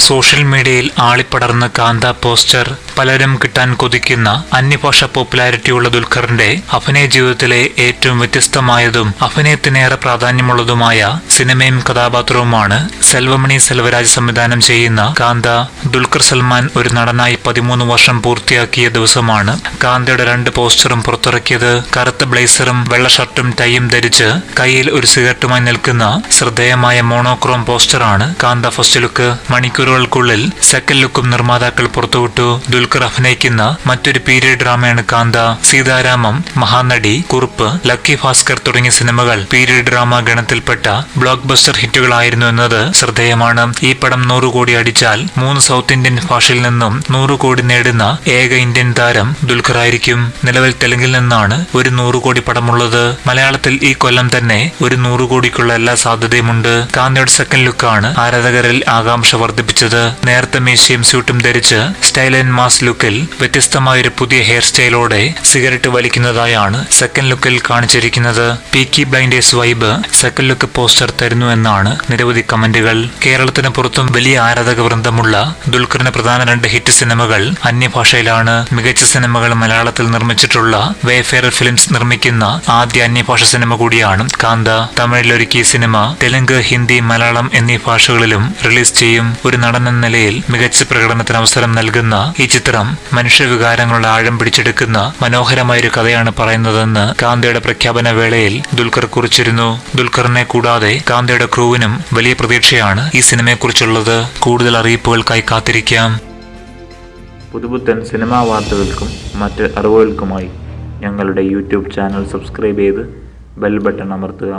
Social മീഡിയയിൽ ആളിപ്പടർന്ന കാന്ത poster. പലരും കിട്ടാൻ കൊതിക്കുന്ന അന്യഭാഷ പോപ്പുലാരിറ്റിയുള്ള ദുൽഖറിന്റെ അഭിനയ ജീവിതത്തിലെ ഏറ്റവും വ്യത്യസ്തമായതും അഭിനയത്തിനേറെ പ്രാധാന്യമുള്ളതുമായ സിനിമയും കഥാപാത്രവുമാണ് സെൽവമണി സെൽവരാജ് സംവിധാനം ചെയ്യുന്ന കാന്ത. ദുൽഖർ സൽമാൻ ഒരു നടനായി 13 വർഷം പൂർത്തിയാക്കിയ ദിവസമാണ് കാന്തയുടെ 2 പോസ്റ്ററും പുറത്തിറക്കിയത്. കറുത്ത ബ്ലേസറും വെള്ള ഷർട്ടും ടൈയും ധരിച്ച് കയ്യിൽ ഒരു സിഗരറ്റുമായി നിൽക്കുന്ന ശ്രദ്ധേയമായ മോണോക്രോം പോസ്റ്ററാണ് കാന്ത ഫസ്റ്റ് ലുക്ക്. മണിക്കൂറുകൾക്കുള്ളിൽ സെക്കൻഡ് ലുക്കും നിർമ്മാതാക്കൾ പുറത്തുവിട്ടു. ദുൽഖർ അഭിനയിക്കുന്ന മറ്റൊരു പീരിയഡ് ഡ്രാമയാണ് കാന്ത. സീതാരാമം, മഹാനടി, കുറുപ്പ്, ലക്കി ഭാസ്കർ തുടങ്ങിയ സിനിമകൾ പീരിയഡ് ഡ്രാമ ഗണത്തിൽപ്പെട്ട ബ്ലോക്ക് ബസ്റ്റർ ഹിറ്റുകളായിരുന്നു എന്നത് ശ്രദ്ധേയമാണ്. ഈ പടം 100 കോടി അടിച്ചാൽ 3 സൗത്ത് ഇന്ത്യൻ ഭാഷയിൽ നിന്നും 100 കോടി നേടുന്ന ഏക ഇന്ത്യൻ താരം ദുൽഖർ ആയിരിക്കും. നിലവിൽ തെലുങ്കിൽ നിന്നാണ് ഒരു 100 കോടി പടമുള്ളത്. മലയാളത്തിൽ ഈ കൊല്ലം തന്നെ ഒരു 100 കോടിക്കുള്ള എല്ലാ സാധ്യതയുമുണ്ട്. കാന്തയുടെ സെക്കൻഡ് ലുക്കാണ് ആരാധകരിൽ ആകാംക്ഷ വർദ്ധിപ്പിച്ചത്. നേരത്തെ മീശയും സ്യൂട്ടും ധരിച്ച് സ്റ്റൈൽ ആൻഡ് മാസ് ലുക്കിൽ വ്യത്യസ്തമായൊരു പുതിയ ഹെയർ സ്റ്റൈലോടെ സിഗരറ്റ് വലിക്കുന്നതായാണ് സെക്കൻഡ് ലുക്കിൽ കാണിച്ചിരിക്കുന്നത്. Peaky blinders vibe second look poster തരുന്നു എന്നാണ് നിരവധി കമന്റുകൾ. കേരളത്തിന് പുറത്തും വലിയ ആരാധക വൃന്ദമുള്ള ദുൽഖറിന്റെ പ്രധാന 2 ഹിറ്റ് സിനിമകൾ അന്യഭാഷയിലാണ്. മികച്ച സിനിമകൾ മലയാളത്തിൽ നിർമ്മിച്ചിട്ടുള്ള വേഫെയർ ഫിലിംസ് നിർമ്മിക്കുന്ന ആദ്യ അന്യഭാഷ സിനിമ കൂടിയാണ് കാന്ത. തമിഴിലൊരുക്കിയ സിനിമ തെലുങ്ക്, ഹിന്ദി, മലയാളം എന്നീ ഭാഷകളിലും റിലീസ് ചെയ്യും. ഒരു നടൻ എന്ന നിലയിൽ മികച്ച പ്രകടനത്തിന് അവസരം നൽകുന്ന ഈ ചിത്രം മനുഷ്യവികാരങ്ങളുടെ ആഴം പിടിച്ചെടുക്കുന്ന മനോഹരമായൊരു കഥയാണ് പറയുന്നതെന്ന് കാന്തയുടെ പ്രഖ്യാപന വേളയിൽ ദുൽഖർ കുറിച്ചിരുന്നു. ദുൽഖറിനെ കൂടാതെ കാന്തയുടെ ക്രൂവിനും വലിയ പ്രതീക്ഷയാണ് ഈ സിനിമയെക്കുറിച്ചുള്ളത്. കൂടുതൽ അറിയിപ്പുകൾക്കായി കാത്തിരിക്കാം. പുതുപുത്തൻ സിനിമാ വാർത്തകൾക്കും മറ്റ് അറിവുകൾക്കുമായി ഞങ്ങളുടെ യൂട്യൂബ് ചാനൽ സബ്സ്ക്രൈബ് ചെയ്ത് ബെൽ ബട്ടൺ അമർത്തുക.